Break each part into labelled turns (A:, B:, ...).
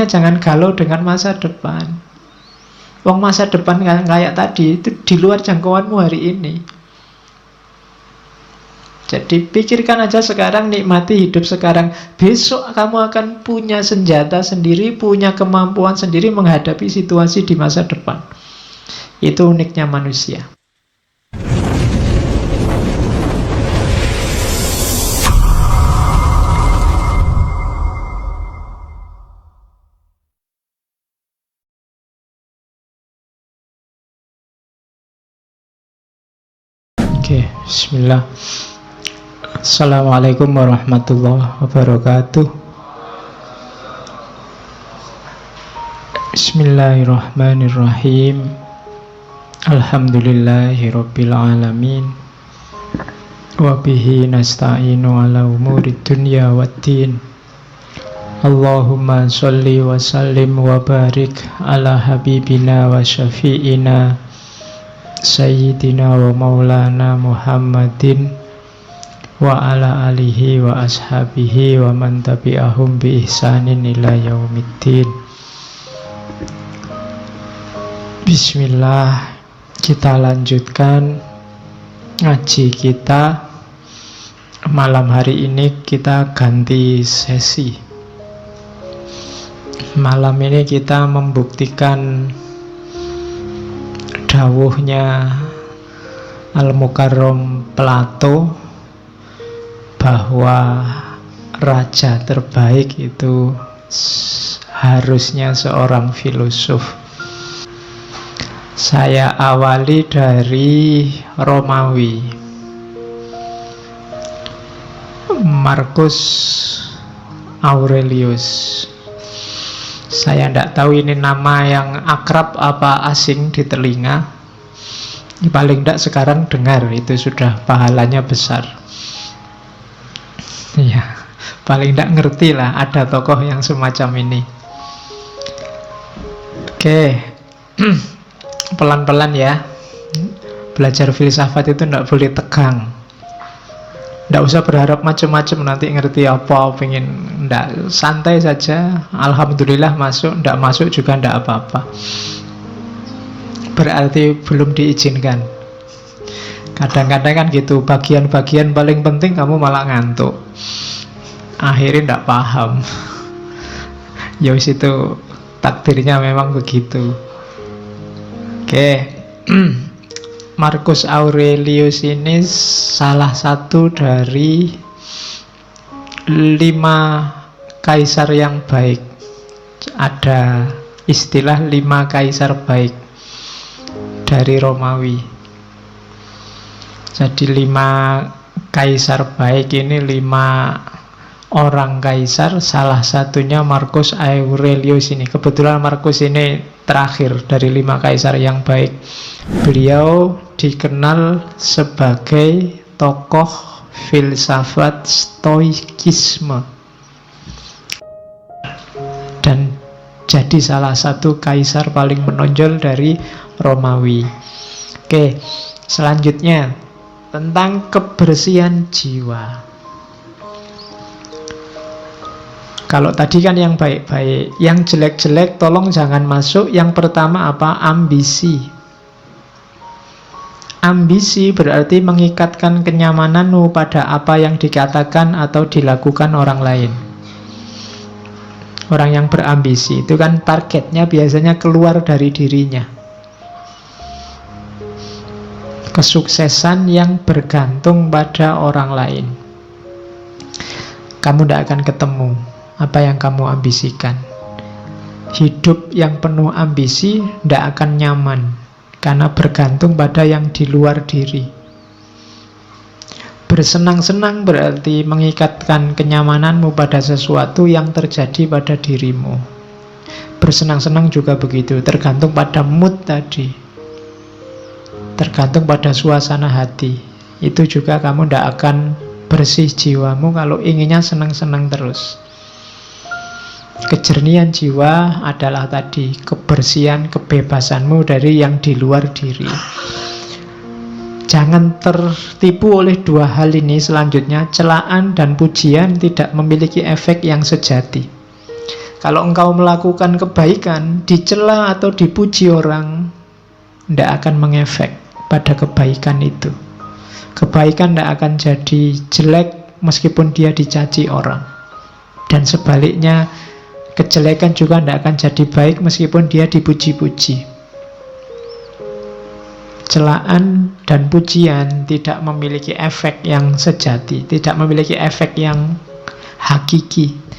A: Jangan galau dengan masa depan. Wong masa depan kayak tadi itu di luar jangkauanmu hari ini. Jadi pikirkan aja sekarang, nikmati hidup sekarang. Besok kamu akan punya senjata sendiri, punya kemampuan sendiri menghadapi situasi di masa depan. Itu uniknya manusia. Oke, bismillah. Assalamualaikum warahmatullahi wabarakatuh. Bismillahirrahmanirrahim. Alhamdulillahirabbil alamin. Wa bihi nasta'inu ala umurid dunya waddin. Allahumma sholli wa sallim wa barik ala habibina wa syafi'ina Sayyidina wa maulana Muhammadin wa ala alihi wa ashabihi wa man tabi'ahum bi ihsanin ila yaumiddin. Bismillah, kita lanjutkan ngaji kita. Malam hari ini kita ganti sesi. Malam ini kita membuktikan dawuhnya Al-Mukarram Plato bahwa raja terbaik itu harusnya seorang filosof. Saya awali dari Romawi. Marcus Aurelius. Saya tidak tahu ini nama yang akrab apa asing di telinga. Paling tidak sekarang dengar, itu sudah pahalanya besar. Ya, paling tidak ngerti lah ada tokoh yang semacam ini. Oke, pelan-pelan ya. Belajar filsafat itu tidak boleh tegang. Tidak usah berharap macam-macam nanti ngerti apa, pengen tidak, santai saja. Alhamdulillah masuk, tidak masuk juga tidak apa-apa. Berarti belum diizinkan. Kadang-kadang kan gitu, bagian-bagian paling penting kamu malah ngantuk, akhirnya tidak paham. Ya wis, itu takdirnya memang begitu. Oke. Marcus Aurelius ini salah satu dari 5 kaisar yang baik. Ada istilah 5 kaisar baik dari Romawi. Jadi 5 kaisar baik ini 5 orang kaisar, salah satunya Marcus Aurelius ini. Kebetulan Marcus ini terakhir dari 5 kaisar yang baik. Beliau dikenal sebagai tokoh filsafat stoikisme dan jadi salah satu kaisar paling menonjol dari Romawi. Oke, selanjutnya tentang kebersihan jiwa. Kalau tadi kan yang baik-baik, yang jelek-jelek tolong jangan masuk. Yang pertama apa? Ambisi. Ambisi berarti mengikatkan kenyamananmu pada apa yang dikatakan atau dilakukan orang lain. Orang yang berambisi itu kan targetnya biasanya keluar dari dirinya. Kesuksesan yang bergantung pada orang lain. Kamu tidak akan ketemu apa yang kamu ambisikan. Hidup yang penuh ambisi tidak akan nyaman, karena bergantung pada yang di luar diri. Bersenang-senang berarti mengikatkan kenyamananmu pada sesuatu yang terjadi pada dirimu. Bersenang-senang juga begitu, tergantung pada mood tadi, tergantung pada suasana hati. Itu juga kamu tidak akan bersih jiwamu kalau inginnya senang-senang terus. Kejernihan jiwa adalah tadi kebersihan, kebebasanmu dari yang di luar diri. Jangan tertipu oleh 2 hal ini selanjutnya. Celaan dan pujian tidak memiliki efek yang sejati. Kalau engkau melakukan kebaikan, dicela atau dipuji orang, tidak akan mengefek pada kebaikan itu. Kebaikan tidak akan jadi jelek meskipun dia dicaci orang. Dan sebaliknya, kejelekan juga tidak akan jadi baik meskipun dia dipuji-puji. Celaan dan pujian tidak memiliki efek yang sejati, tidak memiliki efek yang hakiki.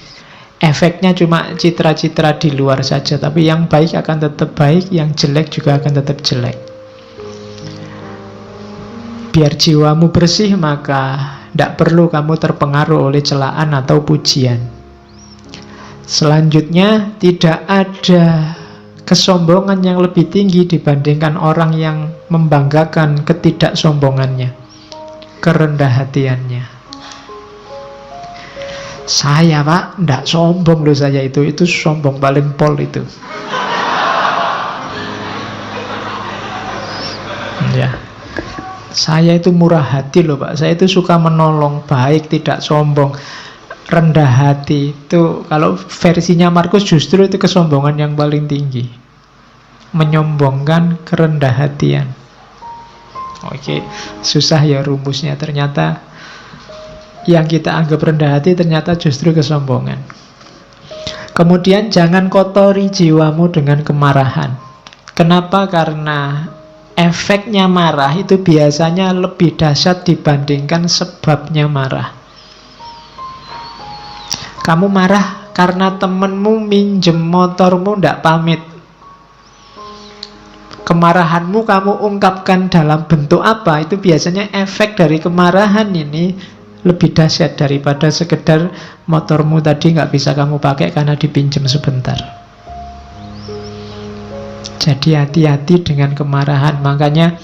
A: Efeknya cuma citra-citra di luar saja, tapi yang baik akan tetap baik, yang jelek juga akan tetap jelek. Biar jiwamu bersih, maka tidak perlu kamu terpengaruh oleh celaan atau pujian. Selanjutnya, tidak ada kesombongan yang lebih tinggi dibandingkan orang yang membanggakan ketidaksombongannya, kerendah hatiannya. Saya pak, tidak sombong loh saya itu sombong paling pol itu. Ya, saya itu murah hati loh pak, saya itu suka menolong, baik, tidak sombong. Rendah hati itu kalau versinya Markus justru itu kesombongan yang paling tinggi, menyombongkan kerendah hatian. Oke, susah ya rumusnya. Ternyata yang kita anggap rendah hati ternyata justru kesombongan. Kemudian jangan kotori jiwamu dengan kemarahan. Kenapa? Karena efeknya marah itu biasanya lebih dahsyat dibandingkan sebabnya marah. Kamu marah karena temenmu minjem motormu ndak pamit. Kemarahanmu kamu ungkapkan dalam bentuk apa? Itu biasanya efek dari kemarahan ini lebih dahsyat daripada sekedar motormu tadi nggak bisa kamu pakai karena dipinjam sebentar. Jadi hati-hati dengan kemarahan. Makanya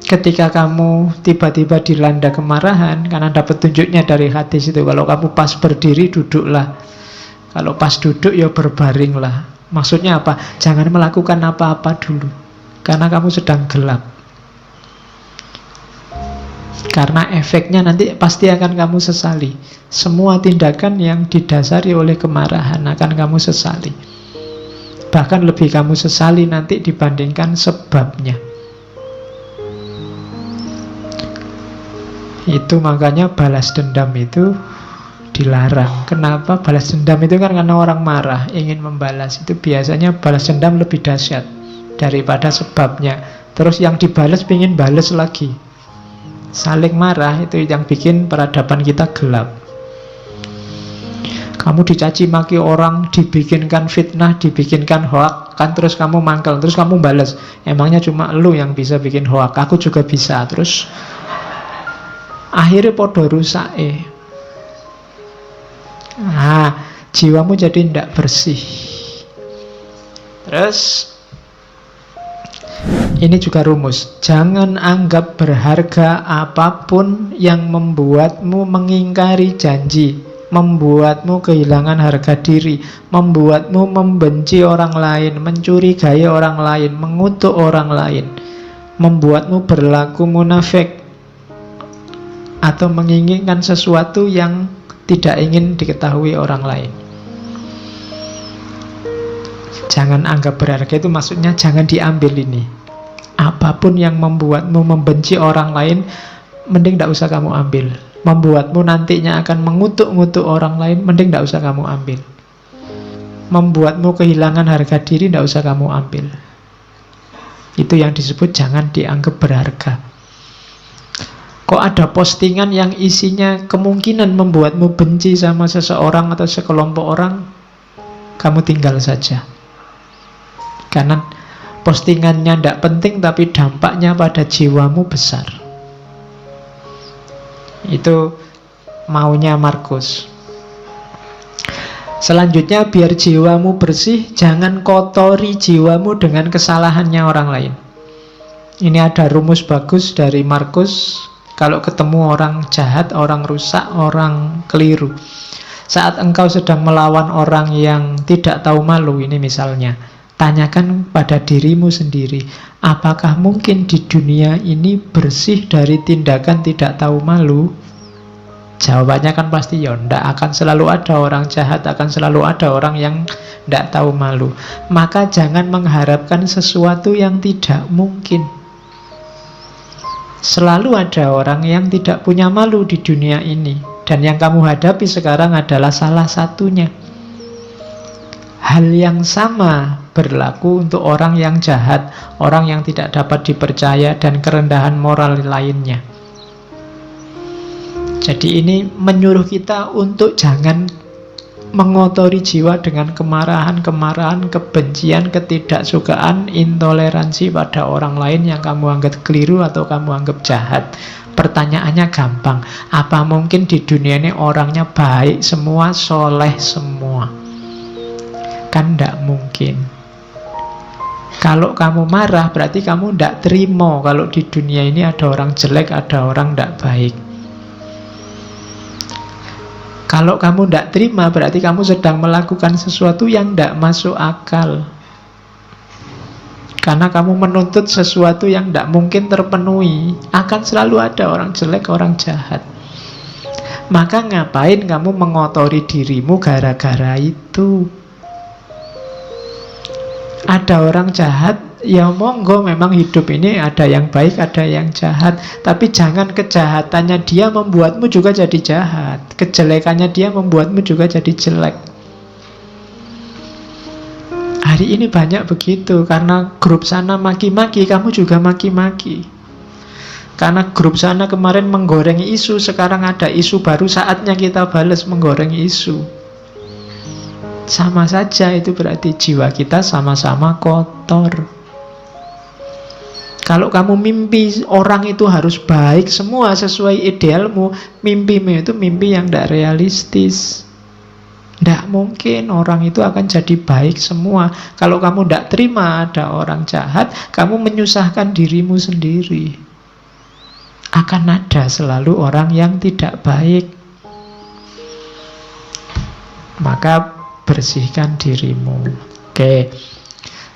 A: ketika kamu tiba-tiba dilanda kemarahan, karena dapat tunjuknya dari hadis itu, kalau kamu pas berdiri duduklah, kalau pas duduk ya berbaringlah. Maksudnya apa? Jangan melakukan apa-apa dulu, karena kamu sedang gelap. Karena efeknya nanti pasti akan kamu sesali. Semua tindakan yang didasari oleh kemarahan akan kamu sesali. Bahkan lebih kamu sesali nanti dibandingkan sebabnya. Itu makanya balas dendam itu dilarang. Kenapa? Balas dendam itu kan karena orang marah, ingin membalas. Itu biasanya balas dendam lebih dahsyat daripada sebabnya. Terus yang dibalas ingin balas lagi. Saling marah itu yang bikin peradaban kita gelap. Kamu dicaci maki orang, dibikinkan fitnah, dibikinkan hoak, kan terus kamu mangkel, terus kamu balas. Emangnya cuma lu yang bisa bikin hoak, aku juga bisa. Terus akhirnya podo rusak. Nah, jiwamu jadi tidak bersih. Terus ini juga rumus. Jangan anggap berharga apapun yang membuatmu mengingkari janji, membuatmu kehilangan harga diri, membuatmu membenci orang lain, mencurigai orang lain, mengutuk orang lain, membuatmu berlaku munafik, atau menginginkan sesuatu yang tidak ingin diketahui orang lain. Jangan anggap berharga, itu maksudnya jangan diambil ini. Apapun yang membuatmu membenci orang lain, mending tidak usah kamu ambil. Membuatmu nantinya akan mengutuk-ngutuk orang lain, mending tidak usah kamu ambil. Membuatmu kehilangan harga diri, tidak usah kamu ambil. Itu yang disebut jangan dianggap berharga. Kok ada postingan yang isinya kemungkinan membuatmu benci sama seseorang atau sekelompok orang, kamu tinggal saja. Karena postingannya tidak penting, tapi dampaknya pada jiwamu besar. Itu maunya Markus. Selanjutnya, biar jiwamu bersih, jangan kotori jiwamu dengan kesalahannya orang lain. Ini ada rumus bagus dari Markus. Kalau ketemu orang jahat, orang rusak, orang keliru, saat engkau sedang melawan orang yang tidak tahu malu, ini misalnya, tanyakan pada dirimu sendiri, apakah mungkin di dunia ini bersih dari tindakan tidak tahu malu? Jawabannya kan pasti ya ndak, akan selalu ada orang jahat, akan selalu ada orang yang ndak tahu malu. Maka jangan mengharapkan sesuatu yang tidak mungkin. Selalu ada orang yang tidak punya malu di dunia ini. Dan yang kamu hadapi sekarang adalah salah satunya. Hal yang sama berlaku untuk orang yang jahat, orang yang tidak dapat dipercaya, dan kerendahan moral lainnya. Jadi ini menyuruh kita untuk jangan mengotori jiwa dengan kemarahan, kebencian, ketidaksukaan, intoleransi pada orang lain yang kamu anggap keliru atau kamu anggap jahat. Pertanyaannya gampang, apa mungkin di dunia ini orangnya baik semua, soleh semua? Kan tidak mungkin. Kalau kamu marah berarti kamu tidak terima kalau di dunia ini ada orang jelek, ada orang tidak baik. Kalau kamu tidak terima, berarti kamu sedang melakukan sesuatu yang tidak masuk akal. Karena kamu menuntut sesuatu yang tidak mungkin terpenuhi. Akan selalu ada orang jelek, orang jahat. Maka ngapain kamu mengotori dirimu gara-gara itu? Ada orang jahat, ya monggo, memang hidup ini ada yang baik, ada yang jahat. Tapi jangan kejahatannya dia membuatmu juga jadi jahat, kejelekannya dia membuatmu juga jadi jelek. Hari ini banyak begitu. Karena grup sana maki-maki, kamu juga maki-maki. Karena grup sana kemarin menggoreng isu, sekarang ada isu baru, saatnya kita balas menggoreng isu. Sama saja, itu berarti jiwa kita sama-sama kotor. Kalau kamu mimpi orang itu harus baik semua sesuai idealmu, mimpimu itu mimpi yang tidak realistis. Tidak mungkin orang itu akan jadi baik semua. Kalau kamu tidak terima ada orang jahat, kamu menyusahkan dirimu sendiri. Akan ada selalu orang yang tidak baik. Maka bersihkan dirimu. Oke.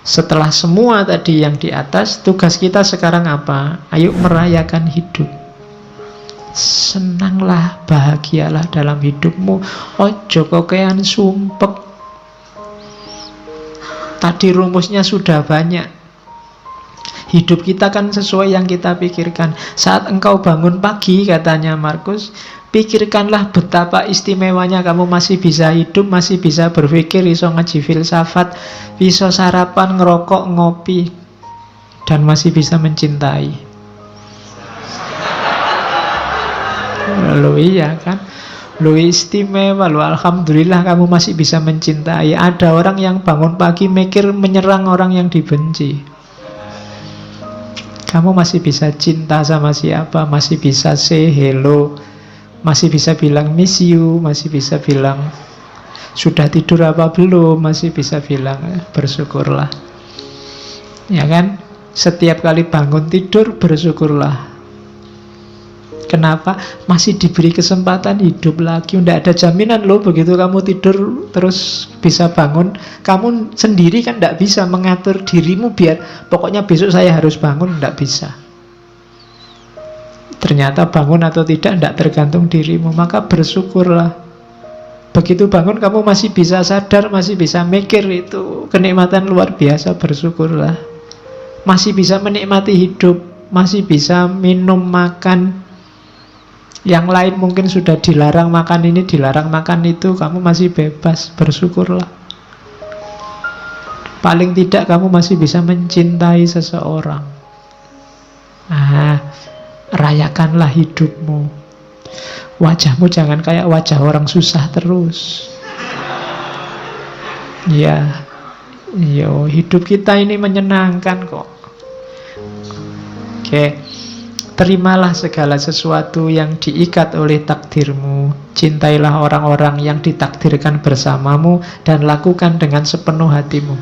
A: Setelah semua tadi yang di atas, tugas kita sekarang apa? Ayo merayakan hidup. Senanglah, bahagialah dalam hidupmu. Ojo kokean sumpek. Tadi rumusnya sudah banyak. Hidup kita kan sesuai yang kita pikirkan. Saat engkau bangun pagi, katanya Markus, pikirkanlah betapa istimewanya kamu masih bisa hidup, masih bisa berpikir, iso ngaji filsafat, bisa sarapan, ngerokok, ngopi, dan masih bisa mencintai. Lalu iya kan, lu istimewa, lu alhamdulillah kamu masih bisa mencintai. Ada orang yang bangun pagi mikir menyerang orang yang dibenci. Kamu masih bisa cinta sama siapa, masih bisa say hello, masih bisa bilang miss you, masih bisa bilang sudah tidur apa belum, masih bisa bilang bersyukurlah. Ya kan? Setiap kali bangun tidur bersyukurlah. Kenapa? Masih diberi kesempatan hidup lagi. Tidak ada jaminan loh begitu kamu tidur terus bisa bangun. Kamu sendiri kan tidak bisa mengatur dirimu biar pokoknya besok saya harus bangun. Tidak bisa. Ternyata bangun atau tidak tergantung dirimu. Maka bersyukurlah. Begitu bangun kamu masih bisa sadar, masih bisa mikir, itu kenikmatan luar biasa. Bersyukurlah. Masih bisa menikmati hidup, masih bisa minum, makan. Yang lain mungkin sudah dilarang makan ini, dilarang makan itu, kamu masih bebas, bersyukurlah. Paling tidak kamu masih bisa mencintai seseorang. Nah, rayakanlah hidupmu. Wajahmu jangan kayak wajah orang susah terus. Ya, yo, hidup kita ini menyenangkan kok. Oke. Terimalah segala sesuatu yang diikat oleh takdirmu. Cintailah orang-orang yang ditakdirkan bersamamu dan lakukan dengan sepenuh hatimu.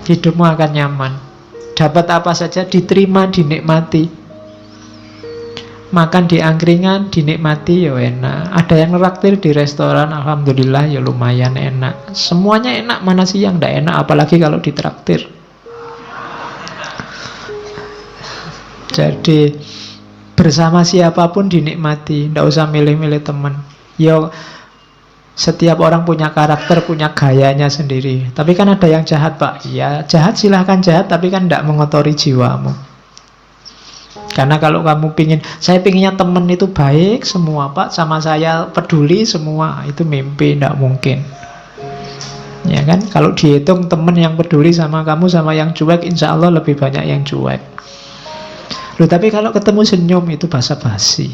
A: Hidupmu akan nyaman. Dapat apa saja diterima, dinikmati. Makan di angkringan, dinikmati, ya enak. Ada yang neraktir di restoran, alhamdulillah, ya lumayan enak. Semuanya enak, mana sih yang tidak enak, apalagi kalau ditraktir. Jadi bersama siapapun dinikmati, tidak usah milih-milih teman. Yo, setiap orang punya karakter, punya gayanya sendiri. Tapi kan ada yang jahat, Pak. Ya, jahat silahkan jahat, tapi kan tidak mengotori jiwamu. Karena kalau kamu pingin, saya pinginnya teman itu baik semua, Pak, sama saya peduli semua, itu mimpi, tidak mungkin. Ya kan, kalau dihitung teman yang peduli sama kamu sama yang cuek, insya Allah lebih banyak yang cuek. Loh, tapi kalau ketemu senyum itu basa-basi.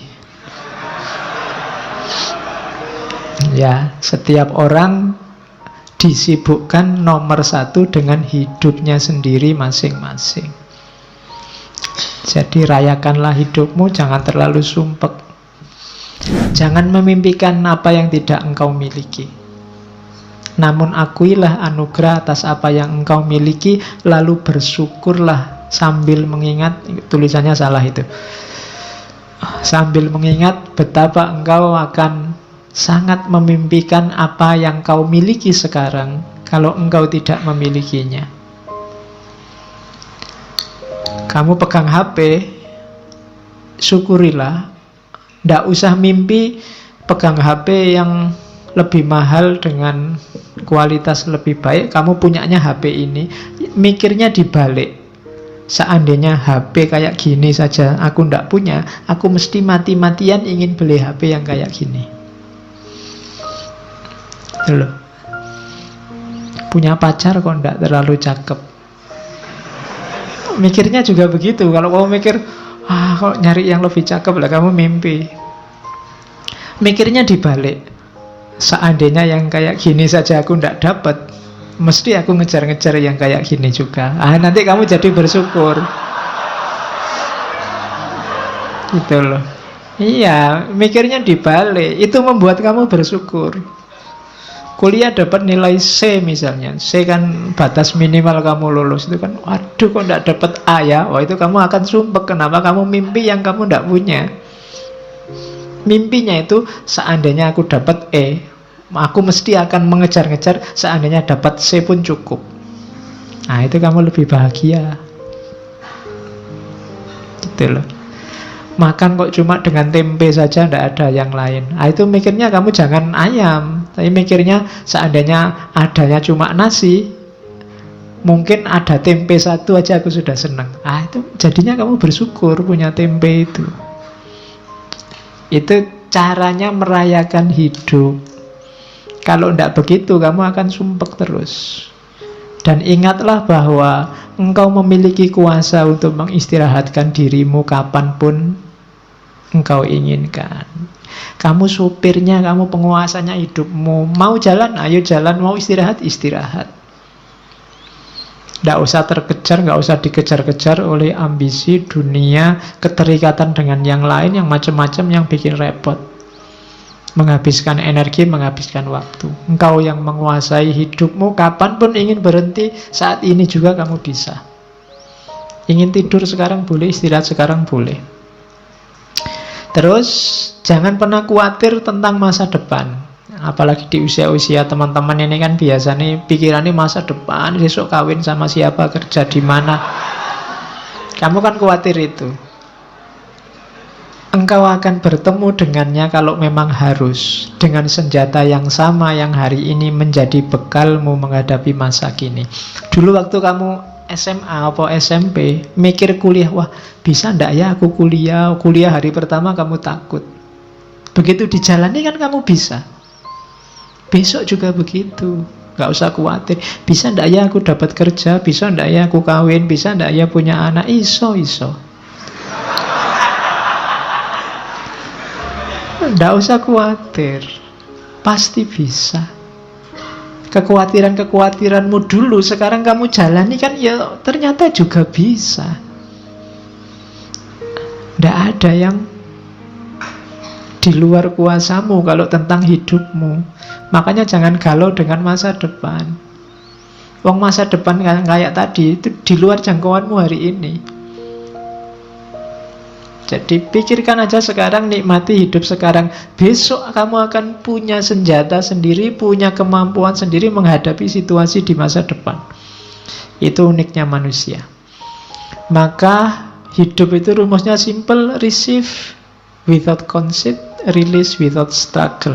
A: Ya, setiap orang disibukkan nomor satu dengan hidupnya sendiri masing-masing. Jadi rayakanlah hidupmu, jangan terlalu sumpek. Jangan memimpikan apa yang tidak engkau miliki. Namun akuilah anugerah atas apa yang engkau miliki, lalu bersyukurlah sambil mengingat, tulisannya salah itu. Sambil mengingat betapa engkau akan sangat memimpikan apa yang kau miliki sekarang kalau engkau tidak memilikinya. Kamu pegang HP, syukurilah. Tidak usah mimpi pegang HP yang lebih mahal dengan kualitas lebih baik. Kamu punyanya HP ini, mikirnya dibalik. Seandainya HP kayak gini saja aku tidak punya, aku mesti mati-matian ingin beli HP yang kayak gini. Loh. Punya pacar kok tidak terlalu cakep, mikirnya juga begitu. Kalau kamu mikir, kok nyari yang lebih cakep lah, kamu mimpi. Mikirnya dibalik. Seandainya yang kayak gini saja aku tidak dapat, mesti aku ngejar-ngejar yang kayak gini juga. Nanti kamu jadi bersyukur. Gitu loh. Iya, mikirnya dibalik. Itu membuat kamu bersyukur. Kuliah dapat nilai C misalnya, C kan batas minimal kamu lulus. Itu kan, waduh kok tidak dapat A ya. Wah, itu kamu akan sumpek. Kenapa? Kamu mimpi yang kamu tidak punya. Mimpinya itu, seandainya aku dapat E, aku mesti akan mengejar-ngejar. Seandainya dapat C pun cukup. Nah, itu kamu lebih bahagia. Gitu loh. Makan kok cuma dengan tempe saja, tidak ada yang lain. Itu mikirnya kamu jangan ayam, tapi mikirnya seandainya adanya cuma nasi, mungkin ada tempe satu aja aku sudah senang. Itu jadinya kamu bersyukur punya tempe itu. Itu caranya merayakan hidup. Kalau tidak begitu, kamu akan sumpek terus. Dan ingatlah bahwa engkau memiliki kuasa untuk mengistirahatkan dirimu kapanpun engkau inginkan. Kamu supirnya, kamu penguasanya hidupmu. Mau jalan, ayo jalan. Mau istirahat, istirahat. Tidak usah terkejar, nggak usah dikejar-kejar oleh ambisi, dunia, keterikatan dengan yang lain, yang macam-macam yang bikin repot. Menghabiskan energi, menghabiskan waktu. Engkau yang menguasai hidupmu, kapanpun ingin berhenti, saat ini juga kamu bisa. Ingin tidur sekarang boleh, istirahat sekarang boleh. Terus, jangan pernah khawatir tentang masa depan. Apalagi di usia-usia teman-teman ini kan biasanya pikirannya masa depan, besok kawin sama siapa, kerja di mana. Kamu kan khawatir itu. Engkau akan bertemu dengannya kalau memang harus, dengan senjata yang sama yang hari ini menjadi bekalmu menghadapi masa kini. Dulu waktu kamu SMA atau SMP mikir kuliah, wah bisa ndak ya aku kuliah hari pertama kamu takut. Begitu dijalani kan kamu bisa. Besok juga begitu, gak usah khawatir. Bisa ndak ya aku dapat kerja, bisa ndak ya aku kawin, bisa ndak ya punya anak, iso. Tidak usah khawatir, pasti bisa. Kekhawatiranmu dulu, sekarang kamu jalani kan, ya ternyata juga bisa. Tidak ada yang di luar kuasamu kalau tentang hidupmu. Makanya jangan galau dengan masa depan. Wong masa depan kayak tadi itu di luar jangkauanmu hari ini. Jadi pikirkan aja sekarang, nikmati hidup sekarang. Besok kamu akan punya senjata sendiri, punya kemampuan sendiri menghadapi situasi di masa depan. Itu uniknya manusia. Maka Hidup itu rumusnya simple, receive without conceit, release without struggle.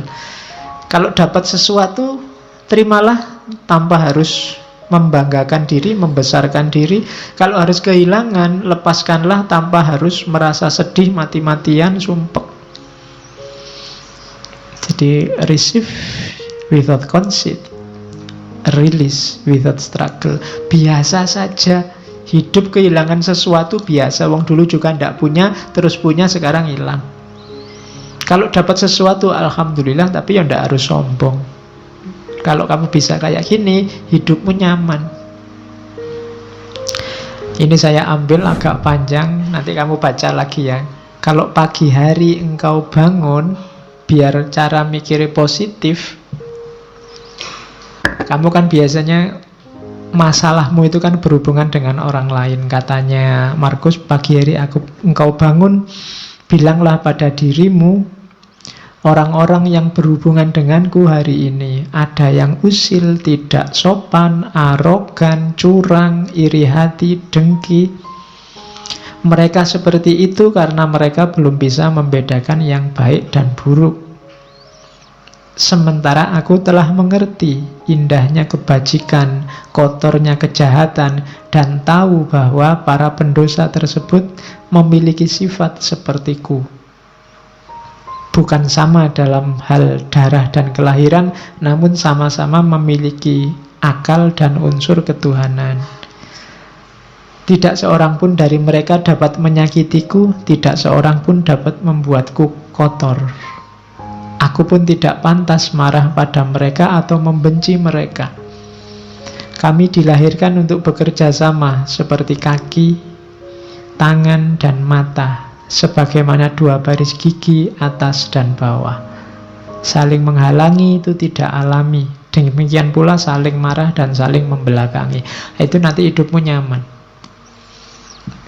A: Kalau dapat sesuatu, terimalah tanpa harus membanggakan diri, membesarkan diri. Kalau harus kehilangan, lepaskanlah tanpa harus merasa sedih, mati-matian, sumpek. Jadi receive without conceit, release without struggle. Biasa saja. Hidup kehilangan sesuatu biasa. Wong dulu juga tidak punya, terus punya, sekarang hilang. Kalau dapat sesuatu, alhamdulillah, tapi ya tidak harus sombong. Kalau kamu bisa kayak gini, hidupmu nyaman. Ini saya ambil agak panjang, nanti kamu baca lagi ya. Kalau pagi hari engkau bangun, biar cara mikirnya positif. Kamu kan biasanya masalahmu itu kan berhubungan dengan orang lain. Katanya Markus, pagi hari engkau bangun, bilanglah pada dirimu, orang-orang yang berhubungan denganku hari ini, ada yang usil, tidak sopan, arogan, curang, iri hati, dengki. Mereka seperti itu karena mereka belum bisa membedakan yang baik dan buruk. Sementara aku telah mengerti indahnya kebajikan, kotornya kejahatan, dan tahu bahwa para pendosa tersebut memiliki sifat sepertiku. Bukan sama dalam hal darah dan kelahiran, namun sama-sama memiliki akal dan unsur ketuhanan. Tidak seorang pun dari mereka dapat menyakitiku, tidak seorang pun dapat membuatku kotor. Aku pun tidak pantas marah pada mereka atau membenci mereka. Kami dilahirkan untuk bekerja sama seperti kaki, tangan, dan mata, sebagaimana dua baris gigi atas dan bawah. Saling menghalangi itu tidak alami. Demikian pula saling marah dan saling membelakangi. Itu nanti hidupmu nyaman.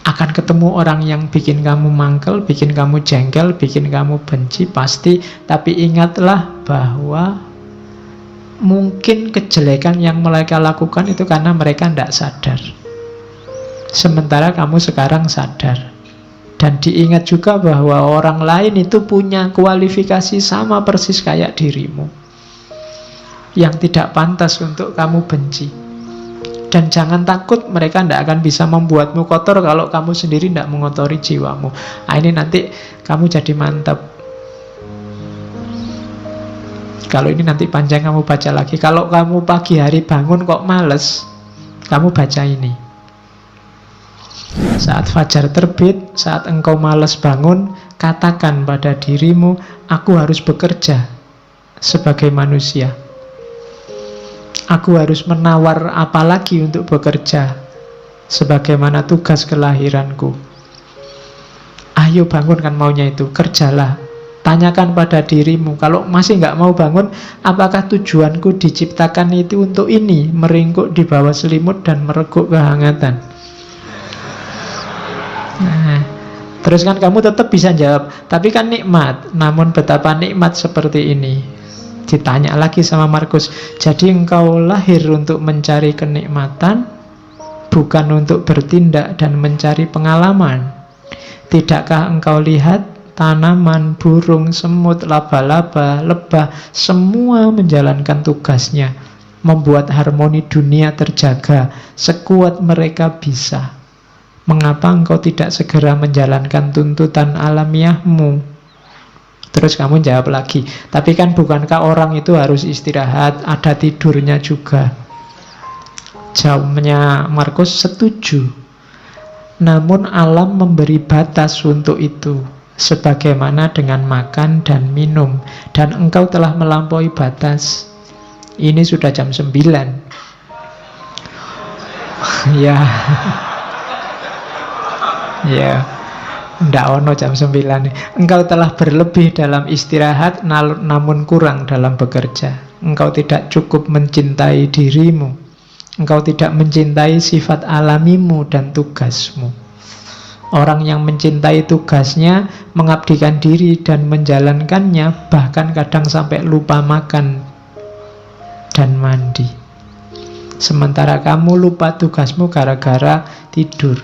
A: Akan ketemu orang yang bikin kamu mangkel, bikin kamu jengkel, bikin kamu benci, pasti. Tapi ingatlah bahwa mungkin kejelekan yang mereka lakukan itu karena mereka tidak sadar. Sementara kamu sekarang sadar. Dan diingat juga bahwa orang lain itu punya kualifikasi sama persis kayak dirimu, yang tidak pantas untuk kamu benci. Dan jangan takut, mereka tidak akan bisa membuatmu kotor kalau kamu sendiri tidak mengotori jiwamu. Nah, ini nanti kamu jadi mantap. Kalau ini nanti panjang, kamu baca lagi. Kalau kamu pagi hari bangun kok males, kamu baca ini. Saat fajar terbit, saat engkau malas bangun, katakan pada dirimu, aku harus bekerja sebagai manusia. Aku harus menawar apa lagi untuk bekerja sebagaimana tugas kelahiranku. Ayo bangun, kan maunya itu, kerjalah. Tanyakan pada dirimu, kalau masih nggak mau bangun, apakah tujuanku diciptakan itu untuk ini, meringkuk di bawah selimut dan mereguk kehangatan? Nah, terus kan kamu tetap bisa jawab, tapi kan nikmat. Namun betapa nikmat seperti ini. Ditanya lagi sama Markus, jadi engkau lahir untuk mencari kenikmatan, bukan untuk bertindak dan mencari pengalaman. Tidakkah engkau lihat tanaman, burung, semut, laba-laba, lebah, semua menjalankan tugasnya, membuat harmoni dunia terjaga sekuat mereka bisa. Mengapa engkau tidak segera menjalankan tuntutan alamiahmu? Terus kamu jawab lagi, tapi kan bukankah orang itu harus istirahat, ada tidurnya juga? Jawabnya Markus, setuju. Namun alam memberi batas untuk itu, sebagaimana dengan makan dan minum, dan engkau telah melampaui batas. Ini sudah jam 9. Ya. Ya. Ndak ono jam 9. Engkau telah berlebih dalam istirahat, namun kurang dalam bekerja. Engkau tidak cukup mencintai dirimu. Engkau tidak mencintai sifat alamimu dan tugasmu. Orang yang mencintai tugasnya, mengabdikan diri dan menjalankannya, bahkan kadang sampai lupa makan dan mandi. Sementara kamu lupa tugasmu gara-gara tidur.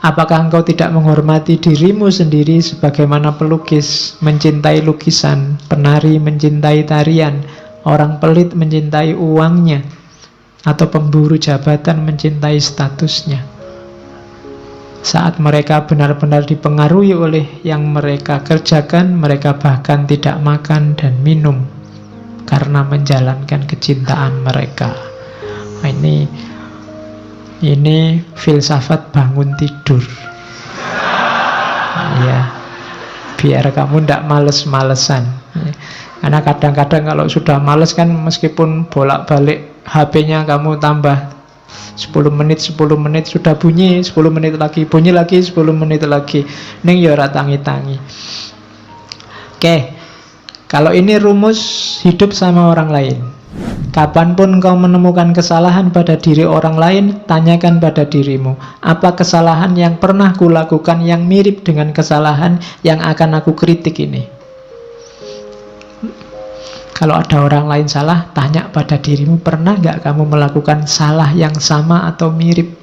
A: Apakah engkau tidak menghormati dirimu sendiri sebagaimana pelukis mencintai lukisan, penari mencintai tarian, orang pelit mencintai uangnya, atau pemburu jabatan mencintai statusnya? Saat mereka benar-benar dipengaruhi oleh yang mereka kerjakan, mereka bahkan tidak makan dan minum karena menjalankan kecintaan mereka. Nah, ini filsafat bangun tidur. Ya, biar kamu tidak males-malesan. Karena kadang-kadang kalau sudah males kan, meskipun bolak-balik HP-nya kamu tambah 10 menit sudah bunyi, 10 menit lagi bunyi lagi, 10 menit lagi. Ning ya ora tangi-tangi. Oke. Kalau ini rumus hidup sama orang lain. Kapanpun kau menemukan kesalahan pada diri orang lain, tanyakan pada dirimu, apa kesalahan yang pernah kulakukan yang mirip dengan kesalahan yang akan aku kritik ini? Kalau ada orang lain salah, tanya pada dirimu, pernah nggak kamu melakukan salah yang sama atau mirip?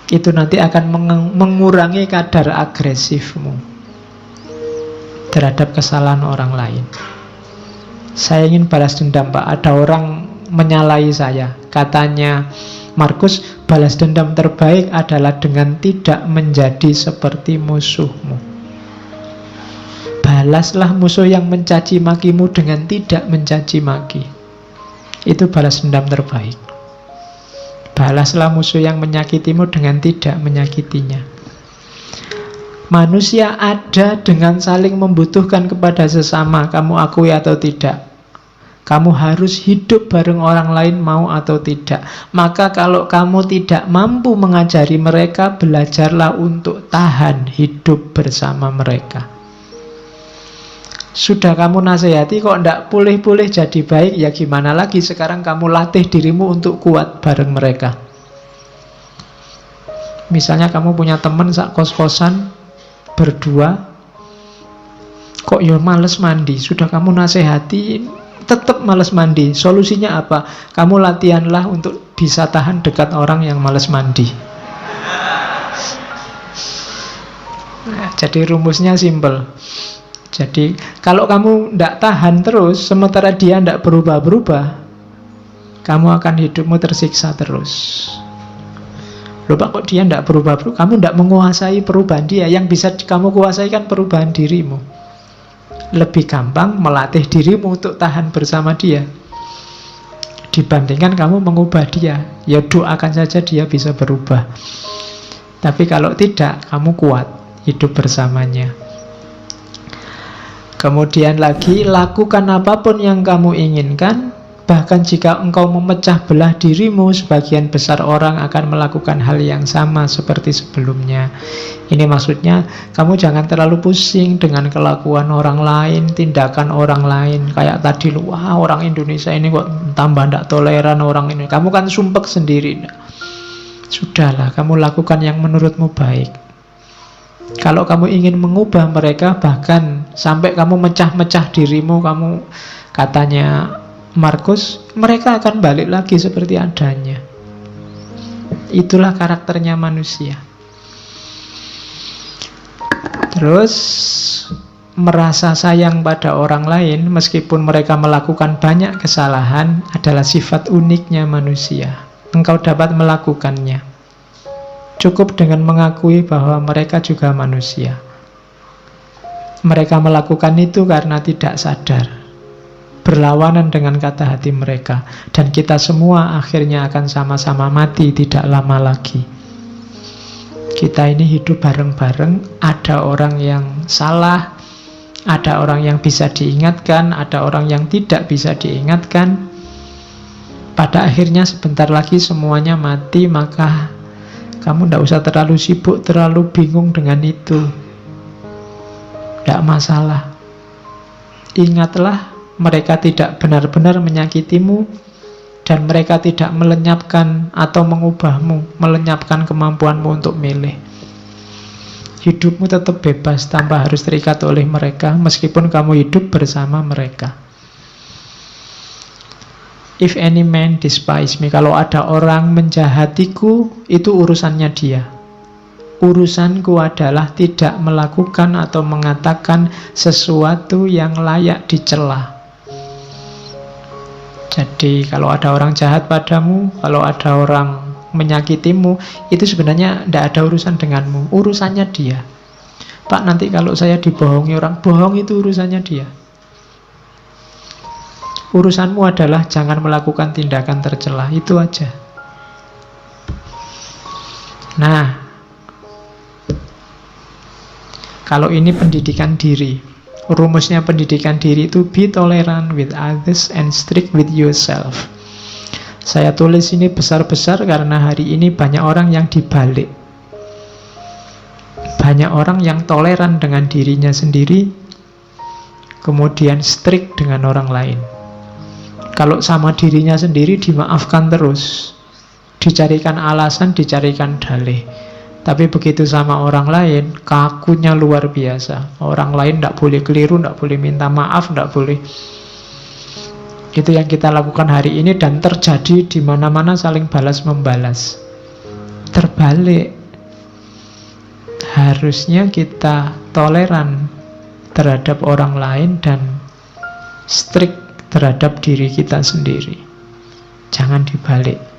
A: Itu nanti akan mengurangi kadar agresifmu terhadap kesalahan orang lain. Saya ingin balas dendam, Pak. Ada orang menyalahi saya. Katanya, Markus, balas dendam terbaik adalah dengan tidak menjadi seperti musuhmu. Balaslah musuh yang mencaci makimu dengan tidak mencaci maki. Itu balas dendam terbaik. Balaslah musuh yang menyakitimu dengan tidak menyakitinya. Manusia ada dengan saling membutuhkan kepada sesama, kamu akui atau tidak. Kamu harus hidup bareng orang lain, mau atau tidak. Maka kalau kamu tidak mampu mengajari mereka, belajarlah untuk tahan hidup bersama mereka. Sudah kamu nasihati kok tidak pulih-pulih jadi baik, ya gimana lagi? Sekarang kamu latih dirimu untuk kuat bareng mereka. Misalnya kamu punya teman sak kos-kosan berdua, kok ya males mandi. Sudah kamu nasihati, tetap males mandi. Solusinya apa? Kamu latihanlah untuk bisa tahan dekat orang yang males mandi. Nah, jadi rumusnya simple. Jadi kalau kamu tidak tahan terus, sementara dia tidak berubah-berubah, kamu akan hidupmu tersiksa terus. Lupa kok dia tidak berubah-berubah, kamu tidak menguasai perubahan dia. Yang bisa kamu kuasai kan perubahan dirimu. Lebih gampang melatih dirimu untuk tahan bersama dia dibandingkan kamu mengubah dia. Ya doakan saja dia bisa berubah. Tapi kalau tidak, kamu kuat hidup bersamanya. Kemudian lagi, lakukan apapun yang kamu inginkan. Bahkan jika engkau memecah belah dirimu, sebagian besar orang akan melakukan hal yang sama seperti sebelumnya. Ini maksudnya, kamu jangan terlalu pusing dengan kelakuan orang lain, tindakan orang lain. Kayak tadi, wah orang Indonesia ini kok tambah tidak toleran orang ini. Kamu kan sumpek sendiri. Sudahlah, kamu lakukan yang menurutmu baik. Kalau kamu ingin mengubah mereka, bahkan sampai kamu mecah-mecah dirimu, kamu katanya Markus, mereka akan balik lagi seperti adanya. Itulah karakternya manusia. Terus merasa sayang pada orang lain meskipun mereka melakukan banyak kesalahan adalah sifat uniknya manusia. Engkau dapat melakukannya. Cukup dengan mengakui bahwa mereka juga manusia. Mereka melakukan itu karena tidak sadar, berlawanan dengan kata hati mereka. Dan kita semua akhirnya akan sama-sama mati tidak lama lagi. Kita ini hidup bareng-bareng. Ada orang yang salah, ada orang yang bisa diingatkan, ada orang yang tidak bisa diingatkan. Pada akhirnya sebentar lagi semuanya mati. Maka kamu tidak usah terlalu sibuk, terlalu bingung dengan itu. Tidak masalah. Ingatlah, mereka tidak benar-benar menyakitimu, dan mereka tidak melenyapkan atau mengubahmu, melenyapkan kemampuanmu untuk milih. Hidupmu tetap bebas tanpa harus terikat oleh mereka, meskipun kamu hidup bersama mereka. If any man despise me, kalau ada orang menjahatiku, itu urusannya dia. Urusanku adalah tidak melakukan atau mengatakan sesuatu yang layak dicela. Jadi kalau ada orang jahat padamu, kalau ada orang menyakitimu, itu sebenarnya tidak ada urusan denganmu, urusannya dia. Pak, nanti kalau saya dibohongi orang, bohong itu urusannya dia. Urusanmu adalah jangan melakukan tindakan tercela, itu aja. Nah, kalau ini pendidikan diri. Rumusnya pendidikan diri itu be tolerant with others and strict with yourself. Saya tulis ini besar-besar karena hari ini banyak orang yang dibalik. Banyak orang yang toleran dengan dirinya sendiri, kemudian strict dengan orang lain. Kalau sama dirinya sendiri dimaafkan terus, dicarikan alasan, dicarikan dalih. Tapi begitu sama orang lain, kakunya luar biasa. Orang lain tidak boleh keliru, tidak boleh minta maaf, tidak boleh. Itu yang kita lakukan hari ini, dan terjadi di mana-mana saling balas-membalas. Terbalik. Harusnya kita toleran terhadap orang lain dan strict terhadap diri kita sendiri. Jangan dibalik.